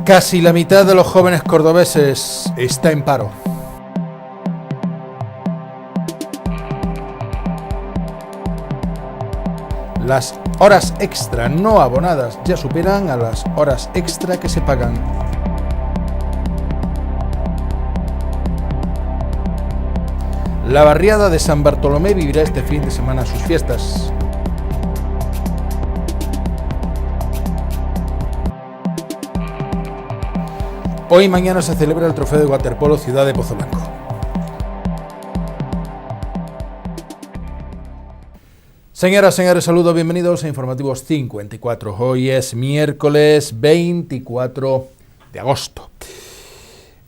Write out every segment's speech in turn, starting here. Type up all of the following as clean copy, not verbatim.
Casi la mitad de los jóvenes cordobeses está en paro. Las horas extra no abonadas ya superan a las horas extra que se pagan. La barriada de San Bartolomé vivirá este fin de semana sus fiestas. Hoy y mañana se celebra el Trofeo de Waterpolo Ciudad de Pozo Blanco. Señoras, señores, saludos, bienvenidos a Informativos 54. Hoy es miércoles 24 de agosto.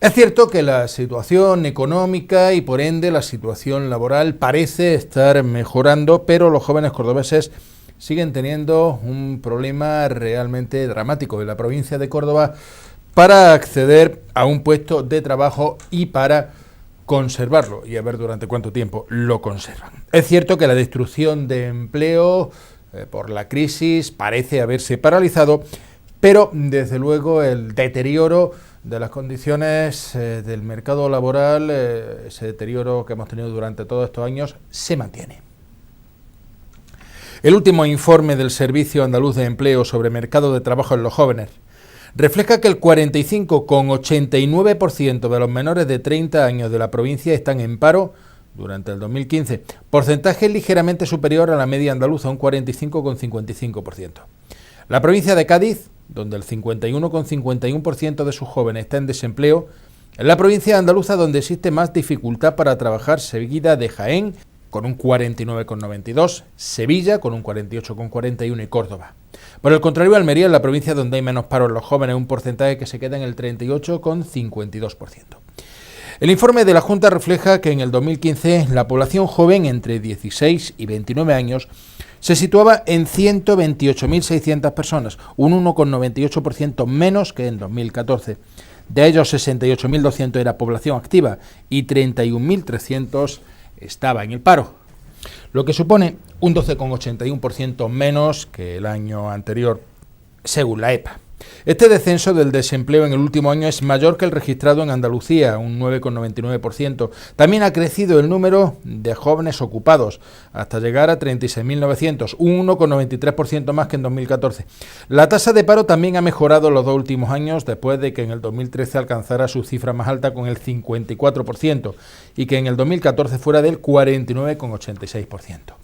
Es cierto que la situación económica y por ende la situación laboral parece estar mejorando, pero los jóvenes cordobeses siguen teniendo un problema realmente dramático en la provincia de Córdoba para acceder a un puesto de trabajo y para conservarlo y a ver durante cuánto tiempo lo conservan. Es cierto que la destrucción de empleo por la crisis parece haberse paralizado, pero desde luego el deterioro de las condiciones del mercado laboral, ese deterioro que hemos tenido durante todos estos años, se mantiene. El último informe del Servicio Andaluz de Empleo sobre mercado de trabajo en los jóvenes refleja que el 45,89% de los menores de 30 años de la provincia están en paro durante el 2015, porcentaje ligeramente superior a la media andaluza, un 45,55%. La provincia de Cádiz, donde el 51,51% de sus jóvenes está en desempleo, es la provincia andaluza donde existe más dificultad para trabajar, seguida de Jaén, con un 49,92%, Sevilla con un 48,41% y Córdoba. Por el contrario, Almería es la provincia donde hay menos paro en los jóvenes, un porcentaje que se queda en el 38,52%. El informe de la Junta refleja que en el 2015 la población joven entre 16 y 29 años se situaba en 128.600 personas, un 1,98% menos que en 2014. De ellos, 68.200 era población activa y 31.300 estaba en el paro, lo que supone un 12,81% menos que el año anterior, según la EPA. Este descenso del desempleo en el último año es mayor que el registrado en Andalucía, un 9,99%. También ha crecido el número de jóvenes ocupados, hasta llegar a 36.900, un 1,93% más que en 2014. La tasa de paro también ha mejorado en los dos últimos años, después de que en el 2013 alcanzara su cifra más alta con el 54% y que en el 2014 fuera del 49,86%.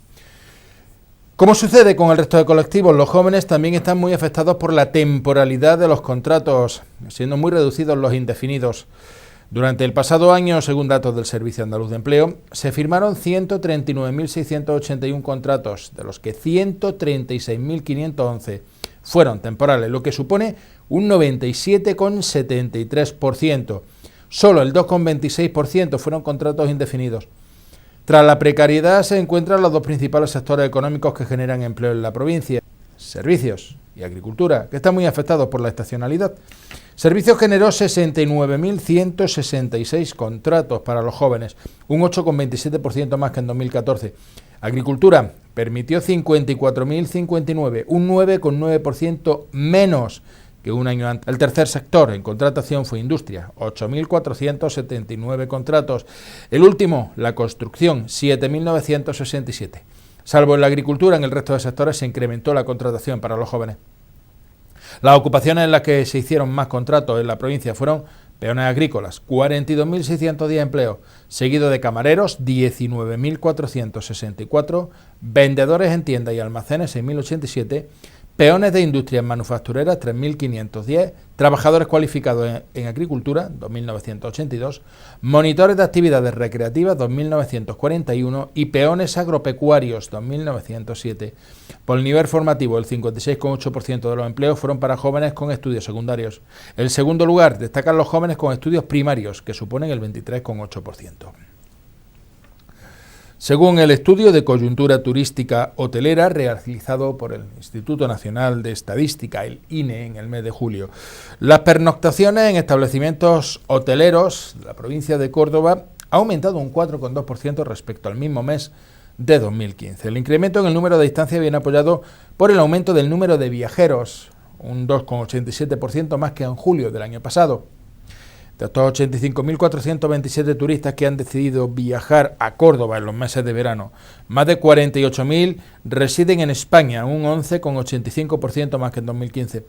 Como sucede con el resto de colectivos, los jóvenes también están muy afectados por la temporalidad de los contratos, siendo muy reducidos los indefinidos. Durante el pasado año, según datos del Servicio Andaluz de Empleo, se firmaron 139.681 contratos, de los que 136.511 fueron temporales, lo que supone un 97,73%. Solo el 2,26% fueron contratos indefinidos. Tras la precariedad se encuentran los dos principales sectores económicos que generan empleo en la provincia, servicios y agricultura, que están muy afectados por la estacionalidad. Servicios generó 69.166 contratos para los jóvenes, un 8,27% más que en 2014. Agricultura permitió 54.059, un 9,9% menos que un año antes. El tercer sector en contratación fue industria, 8.479 contratos. El último, la construcción, 7.967. Salvo en la agricultura, en el resto de sectores se incrementó la contratación para los jóvenes. Las ocupaciones en las que se hicieron más contratos en la provincia fueron peones agrícolas, 42.610 empleos, seguido de camareros, 19.464, vendedores en tiendas y almacenes, 6.087, peones de industrias manufactureras, 3.510, trabajadores cualificados en agricultura, 2.982, monitores de actividades recreativas, 2.941 y peones agropecuarios, 2.907. Por el nivel formativo, el 56,8% de los empleos fueron para jóvenes con estudios secundarios. En segundo lugar, destacan los jóvenes con estudios primarios, que suponen el 23,8%. Según el estudio de coyuntura turística hotelera realizado por el Instituto Nacional de Estadística, el INE, en el mes de julio, las pernoctaciones en establecimientos hoteleros de la provincia de Córdoba ha aumentado un 4,2% respecto al mismo mes de 2015. El incremento en el número de distancias viene apoyado por el aumento del número de viajeros, un 2,87% más que en julio del año pasado. De estos 85.427 turistas que han decidido viajar a Córdoba en los meses de verano, más de 48.000 residen en España, un 11,85% más que en 2015.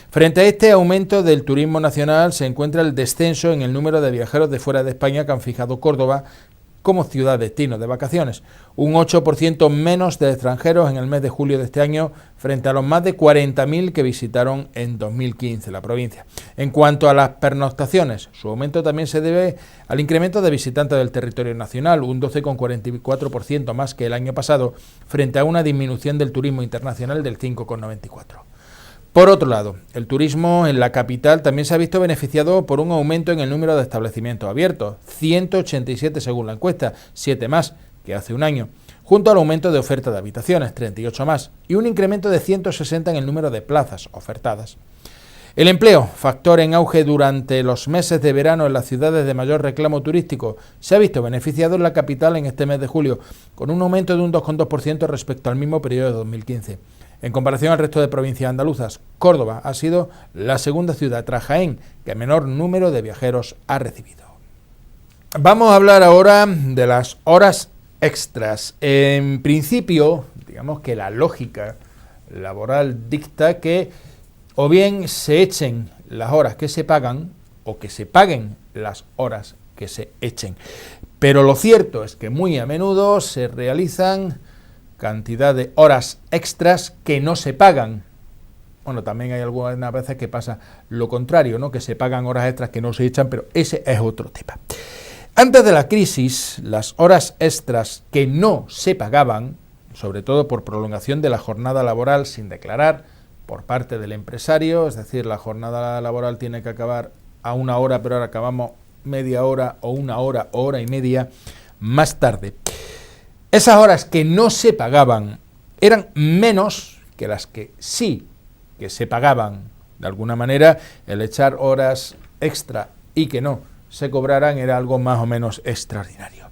Frente a este aumento del turismo nacional se encuentra el descenso en el número de viajeros de fuera de España que han fijado Córdoba como ciudad destino de vacaciones, un 8% menos de extranjeros en el mes de julio de este año frente a los más de 40.000 que visitaron en 2015 la provincia. En cuanto a las pernoctaciones, su aumento también se debe al incremento de visitantes del territorio nacional, un 12,44% más que el año pasado, frente a una disminución del turismo internacional del 5,94%. Por otro lado, el turismo en la capital también se ha visto beneficiado por un aumento en el número de establecimientos abiertos, 187 según la encuesta, 7 más que hace un año, junto al aumento de oferta de habitaciones, 38 más, y un incremento de 160 en el número de plazas ofertadas. El empleo, factor en auge durante los meses de verano en las ciudades de mayor reclamo turístico, se ha visto beneficiado en la capital en este mes de julio, con un aumento de un 2,2% respecto al mismo periodo de 2015. En comparación al resto de provincias andaluzas, Córdoba ha sido la segunda ciudad tras Jaén que menor número de viajeros ha recibido. Vamos a hablar ahora de las horas extras. En principio, digamos que la lógica laboral dicta que o bien se echen las horas que se pagan o que se paguen las horas que se echen. Pero lo cierto es que muy a menudo se realizan cantidad de horas extras que no se pagan. Bueno, también hay algunas veces que pasa lo contrario, ¿no? Que se pagan horas extras que no se echan, pero ese es otro tema. Antes de la crisis, las horas extras que no se pagaban, sobre todo por prolongación de la jornada laboral sin declarar por parte del empresario, es decir, la jornada laboral tiene que acabar a 1 hora, pero ahora acabamos media hora o 1 hora o hora y media más tarde. Esas horas que no se pagaban eran menos que las que sí que se pagaban. De alguna manera, el echar horas extra y que no se cobraran era algo más o menos extraordinario.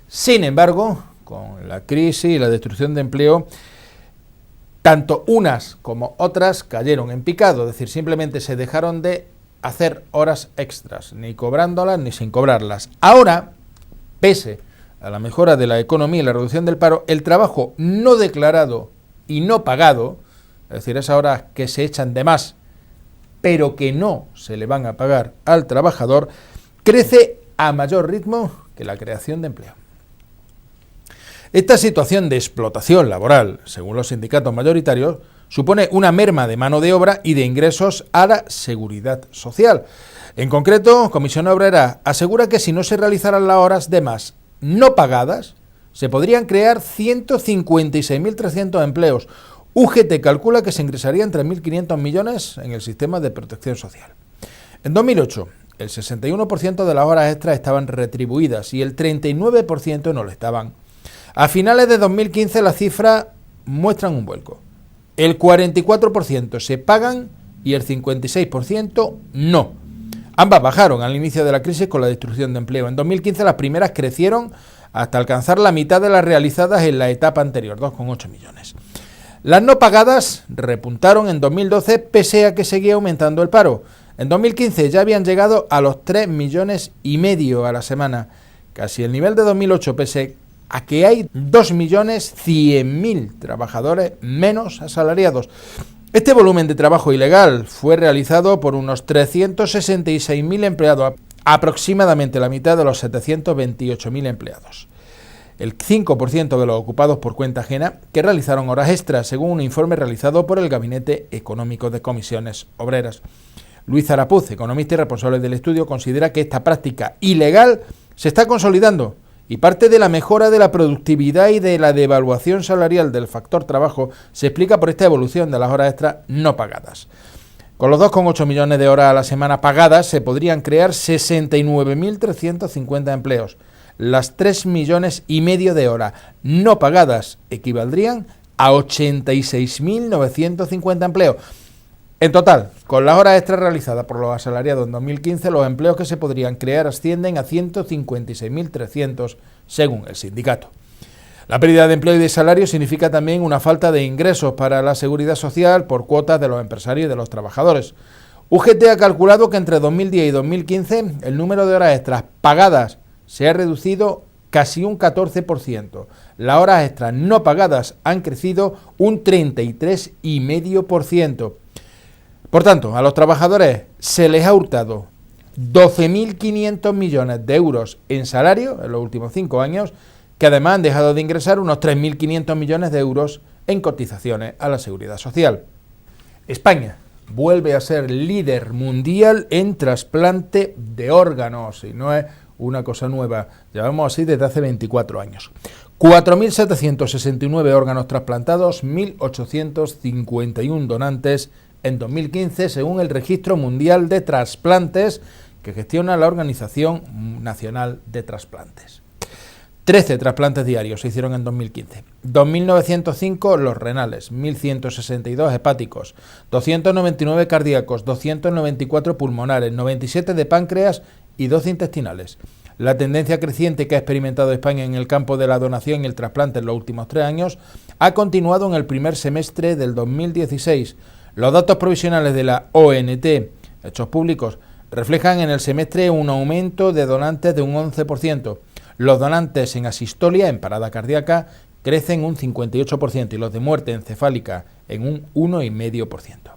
Sin embargo, con la crisis y la destrucción de empleo, tanto unas como otras cayeron en picado, es decir, simplemente se dejaron de hacer horas extras, ni cobrándolas ni sin cobrarlas. Ahora, pese a la mejora de la economía y la reducción del paro, el trabajo no declarado y no pagado, es decir, esas horas que se echan de más, pero que no se le van a pagar al trabajador, crece a mayor ritmo que la creación de empleo. Esta situación de explotación laboral, según los sindicatos mayoritarios, supone una merma de mano de obra y de ingresos a la seguridad social. En concreto, Comisión Obrera asegura que si no se realizaran las horas de más no pagadas, se podrían crear 156.300 empleos. UGT calcula que se ingresarían 3.500 millones en el sistema de protección social. En 2008, el 61% de las horas extras estaban retribuidas y el 39% no lo estaban. A finales de 2015 las cifras muestran un vuelco. El 44% se pagan y el 56% no. Ambas bajaron al inicio de la crisis con la destrucción de empleo. En 2015 las primeras crecieron hasta alcanzar la mitad de las realizadas en la etapa anterior, 2,8 millones. Las no pagadas repuntaron en 2012 pese a que seguía aumentando el paro. En 2015 ya habían llegado a los 3,5 millones a la semana, casi el nivel de 2008, pese a que hay 2.100.000 trabajadores menos asalariados. Este volumen de trabajo ilegal fue realizado por unos 366.000 empleados, aproximadamente la mitad de los 728.000 empleados. El 5% de los ocupados por cuenta ajena que realizaron horas extras, según un informe realizado por el Gabinete Económico de Comisiones Obreras. Luis Arapuz, economista y responsable del estudio, considera que esta práctica ilegal se está consolidando y parte de la mejora de la productividad y de la devaluación salarial del factor trabajo se explica por esta evolución de las horas extras no pagadas. Con los 2,8 millones de horas a la semana pagadas se podrían crear 69.350 empleos. Las 3,5 millones de horas no pagadas equivaldrían a 86.950 empleos. En total, con las horas extras realizadas por los asalariados en 2015, los empleos que se podrían crear ascienden a 156.300, según el sindicato. La pérdida de empleo y de salario significa también una falta de ingresos para la seguridad social por cuotas de los empresarios y de los trabajadores. UGT ha calculado que entre 2010 y 2015 el número de horas extras pagadas se ha reducido casi un 14%. Las horas extras no pagadas han crecido un 33,5%. Por tanto, a los trabajadores se les ha hurtado 12.500 millones de euros en salario en los últimos 5 años, que además han dejado de ingresar unos 3.500 millones de euros en cotizaciones a la seguridad social. España vuelve a ser líder mundial en trasplante de órganos, y no es una cosa nueva, llevamos así desde hace 24 años. 4.769 órganos trasplantados, 1.851 donantes en 2015, según el Registro Mundial de Trasplantes que gestiona la Organización Nacional de Trasplantes. 13 trasplantes diarios se hicieron en 2015, 2.905 los renales, 1.162 hepáticos, 299 cardíacos, 294 pulmonares, 97 de páncreas y 12 intestinales. La tendencia creciente que ha experimentado España en el campo de la donación y el trasplante en los últimos 3 años ha continuado en el primer semestre del 2016. Los datos provisionales de la ONT, hechos públicos, reflejan en el semestre un aumento de donantes de un 11%. Los donantes en asistolia, en parada cardíaca, crecen un 58% y los de muerte encefálica en un 1,5%.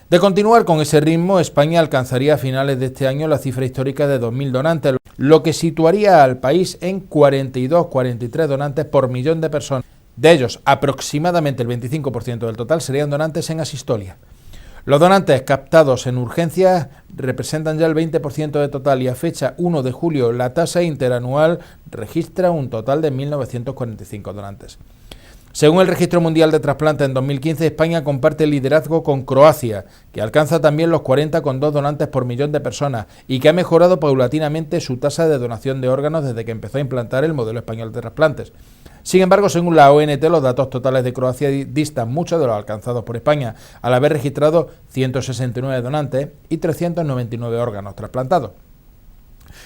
De continuar con ese ritmo, España alcanzaría a finales de este año la cifra histórica de 2.000 donantes, lo que situaría al país en 42-43 donantes por millón de personas. De ellos, aproximadamente el 25% del total serían donantes en asistolia. Los donantes captados en urgencias representan ya el 20% de total y a fecha 1 de julio la tasa interanual registra un total de 1.945 donantes. Según el Registro Mundial de Trasplantes en 2015, España comparte el liderazgo con Croacia, que alcanza también los 40,2 donantes por millón de personas y que ha mejorado paulatinamente su tasa de donación de órganos desde que empezó a implantar el modelo español de trasplantes. Sin embargo, según la ONT, los datos totales de Croacia distan mucho de los alcanzados por España, al haber registrado 169 donantes y 399 órganos trasplantados.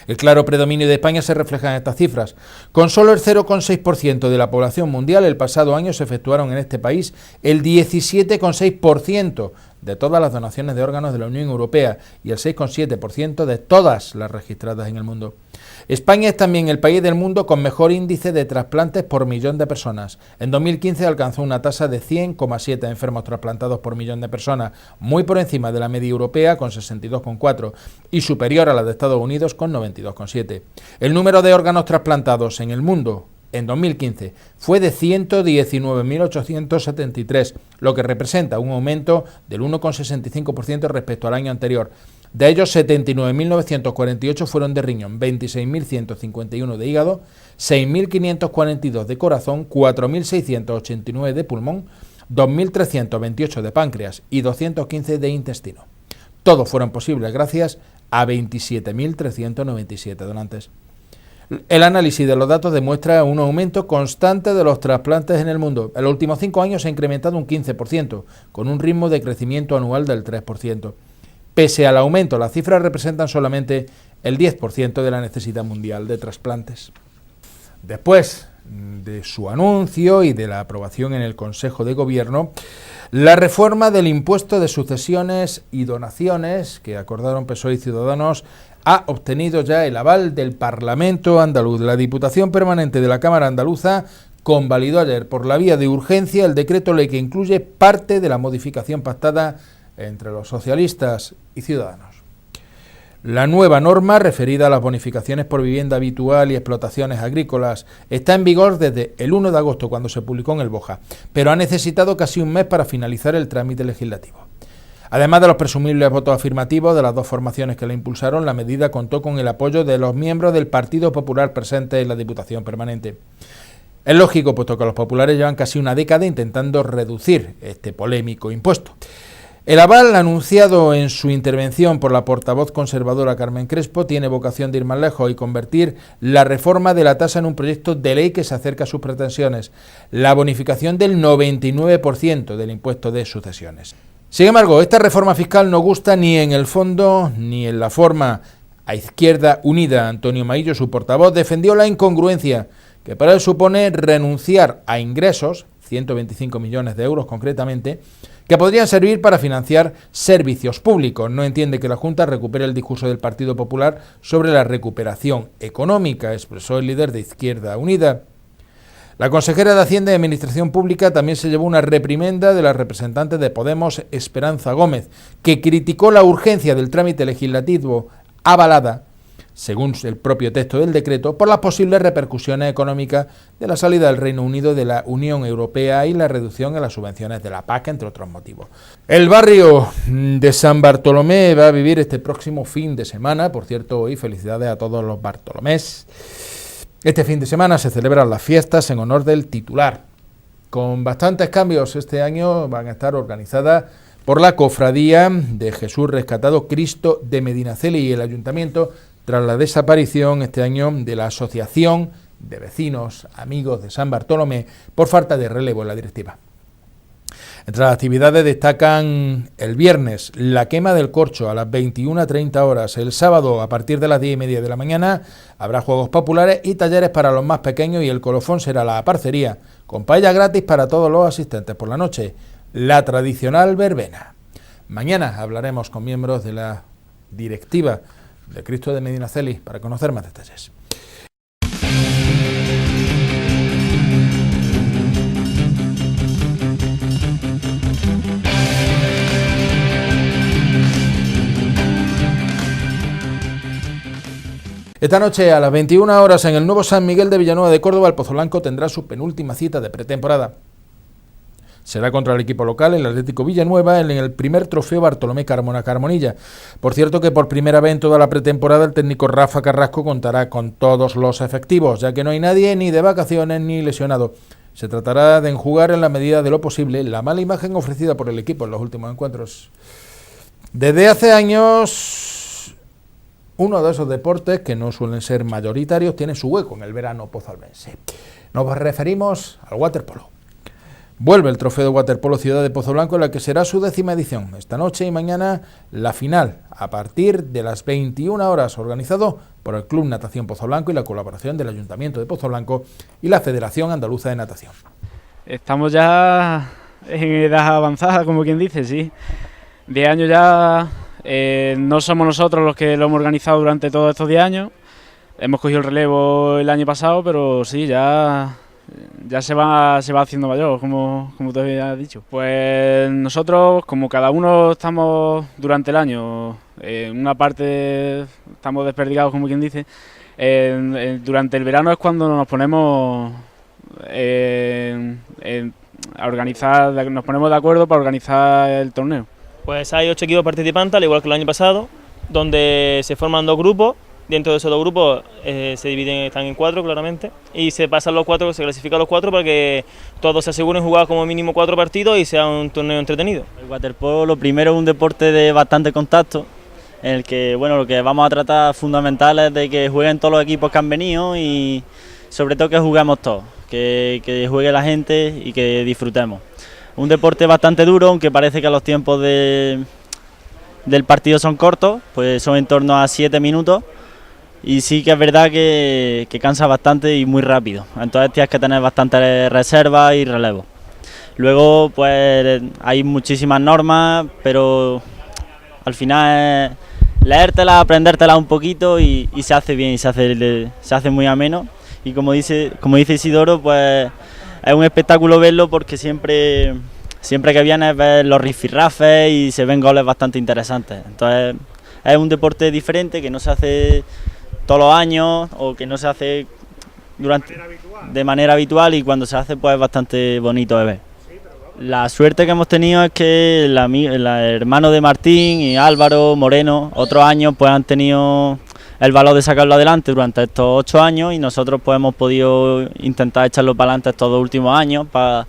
El claro predominio de España se refleja en estas cifras. Con solo el 0,6% de la población mundial, el pasado año se efectuaron en este país el 17,6% de todas las donaciones de órganos de la Unión Europea y el 6,7% de todas las registradas en el mundo. España es también el país del mundo con mejor índice de trasplantes por millón de personas. En 2015 alcanzó una tasa de 100,7 enfermos trasplantados por millón de personas, muy por encima de la media europea con 62,4 y superior a la de Estados Unidos con 92,7. El número de órganos trasplantados en el mundo en 2015 fue de 119.873, lo que representa un aumento del 1,65% respecto al año anterior. De ellos, 79.948 fueron de riñón, 26.151 de hígado, 6.542 de corazón, 4.689 de pulmón, 2.328 de páncreas y 215 de intestino. Todos fueron posibles gracias a 27.397 donantes. El análisis de los datos demuestra un aumento constante de los trasplantes en el mundo. En los últimos 5 años se ha incrementado un 15%, con un ritmo de crecimiento anual del 3%. Pese al aumento, las cifras representan solamente el 10% de la necesidad mundial de trasplantes. Después de su anuncio y de la aprobación en el Consejo de Gobierno, la reforma del impuesto de sucesiones y donaciones que acordaron PSOE y Ciudadanos ha obtenido ya el aval del Parlamento andaluz. La Diputación Permanente de la Cámara Andaluza convalidó ayer por la vía de urgencia el decreto ley que incluye parte de la modificación pactada entre los socialistas y Ciudadanos. La nueva norma, referida a las bonificaciones por vivienda habitual y explotaciones agrícolas, está en vigor desde el 1 de agosto, cuando se publicó en el BOJA, pero ha necesitado casi un mes para finalizar el trámite legislativo. Además de los presumibles votos afirmativos de las dos formaciones que la impulsaron, la medida contó con el apoyo de los miembros del Partido Popular presentes en la Diputación Permanente. Es lógico, puesto que los populares llevan casi una década intentando reducir este polémico impuesto. El aval, anunciado en su intervención por la portavoz conservadora Carmen Crespo, tiene vocación de ir más lejos y convertir la reforma de la tasa en un proyecto de ley que se acerca a sus pretensiones, la bonificación del 99% del impuesto de sucesiones. Sin embargo, esta reforma fiscal no gusta ni en el fondo ni en la forma. A Izquierda Unida, Antonio Maillo, su portavoz, defendió la incongruencia que para él supone renunciar a ingresos, 125 millones de euros concretamente, que podrían servir para financiar servicios públicos. No entiende que la Junta recupere el discurso del Partido Popular sobre la recuperación económica, expresó el líder de Izquierda Unida. La consejera de Hacienda y Administración Pública también se llevó una reprimenda de la representante de Podemos, Esperanza Gómez, que criticó la urgencia del trámite legislativo avalada, según el propio texto del decreto, por las posibles repercusiones económicas de la salida del Reino Unido de la Unión Europea y la reducción en las subvenciones de la PAC, entre otros motivos. El barrio de San Bartolomé va a vivir este próximo fin de semana, por cierto, hoy felicidades a todos los Bartolomés. Este fin de semana se celebran las fiestas en honor del titular. Con bastantes cambios este año van a estar organizadas por la Cofradía de Jesús Rescatado Cristo de Medinaceli y el Ayuntamiento tras la desaparición este año de la Asociación de Vecinos Amigos de San Bartolomé por falta de relevo en la directiva. Entre las actividades destacan el viernes la quema del corcho a las 21:30 horas, el sábado a partir de las 10:30 de la mañana habrá juegos populares y talleres para los más pequeños y el colofón será la aparcería, con paella gratis para todos los asistentes. Por la noche, la tradicional verbena. Mañana hablaremos con miembros de la directiva de Cristo de Medinaceli para conocer más detalles. Esta noche a las 21 horas en el nuevo San Miguel de Villanueva de Córdoba, el Pozoblanco tendrá su penúltima cita de pretemporada. Será contra el equipo local, el Atlético Villanueva, en el primer trofeo Bartolomé Carmona-Carmonilla. Por cierto que por primera vez en toda la pretemporada el técnico Rafa Carrasco contará con todos los efectivos, ya que no hay nadie ni de vacaciones ni lesionado. Se tratará de enjugar en la medida de lo posible la mala imagen ofrecida por el equipo en los últimos encuentros. Desde hace años, uno de esos deportes que no suelen ser mayoritarios tiene su hueco en el verano pozalbense. Nos referimos al waterpolo. Vuelve el trofeo de waterpolo Ciudad de Pozoblanco, en la que será su 10ª edición. Esta noche y mañana la final, a partir de las 21 horas, organizado por el Club Natación Pozoblanco y la colaboración del Ayuntamiento de Pozoblanco y la Federación Andaluza de Natación. Estamos ya en edad avanzada, como quien dice, sí. 10 años ya, no somos nosotros los que lo hemos organizado durante todos estos 10 años. Hemos cogido el relevo el año pasado, pero sí, ya se va haciendo mayor, como te había dicho. Pues nosotros, como cada uno estamos durante el año, una parte estamos desperdigados, como quien dice, durante el verano es cuando nos ponemos a organizar, nos ponemos de acuerdo para organizar el torneo. Pues hay 8 equipos participantes, al igual que el año pasado, donde se forman 2 grupos. Dentro de esos 2 grupos se dividen, están en 4 claramente, y se pasan los 4, se clasifican los 4 para que todos se aseguren jugar como mínimo 4 partidos y sea un torneo entretenido. El waterpolo, lo primero, es un deporte de bastante contacto, en el que lo que vamos a tratar fundamental es de que jueguen todos los equipos que han venido y sobre todo que juguemos todos, que juegue la gente y que disfrutemos. Un deporte bastante duro, aunque parece que los tiempos del partido son cortos, pues son en torno a 7 minutos. Y sí que es verdad que cansa bastante y muy rápido, entonces tienes que tener bastantes reservas y relevos. Luego pues hay muchísimas normas, pero al final es leértelas, aprendértelas un poquito y se hace bien, y se hace muy ameno. Y como dice Isidoro, pues es un espectáculo verlo, porque siempre que vienes ves los rifirrafes y se ven goles bastante interesantes. Entonces es un deporte diferente que no se hace todos los años o que no se hace de manera habitual, y cuando se hace pues es bastante bonito de ver. La suerte que hemos tenido es que el hermano de Martín y Álvaro Moreno otros años pues han tenido el valor de sacarlo adelante durante estos 8 años, y nosotros pues hemos podido intentar echarlo para adelante estos 2 últimos años para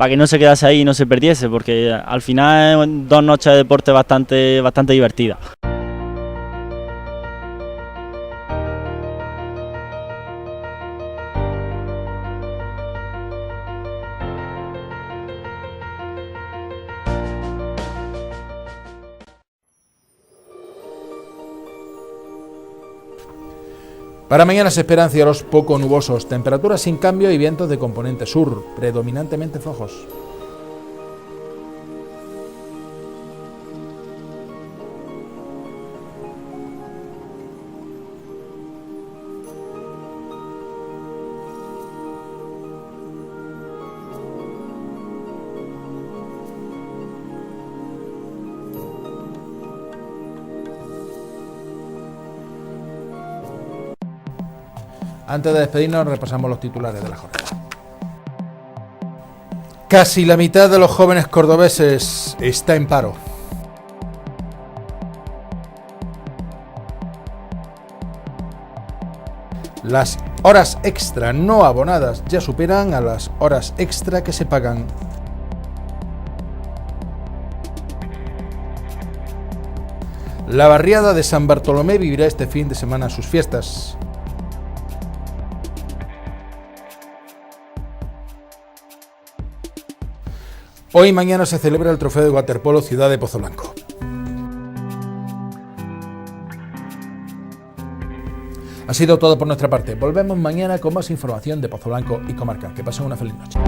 que no se quedase ahí y no se perdiese, porque al final es 2 noches de deporte bastante divertidas. Para mañana se esperan cielos poco nubosos, temperaturas sin cambio y vientos de componente sur, predominantemente flojos. Antes de despedirnos, repasamos los titulares de la jornada. Casi la mitad de los jóvenes cordobeses está en paro. Las horas extra no abonadas ya superan a las horas extra que se pagan. La barriada de San Bartolomé vivirá este fin de semana sus fiestas. Hoy y mañana se celebra el Trofeo de Waterpolo Ciudad de Pozoblanco. Ha sido todo por nuestra parte. Volvemos mañana con más información de Pozoblanco y comarca. Que pasen una feliz noche.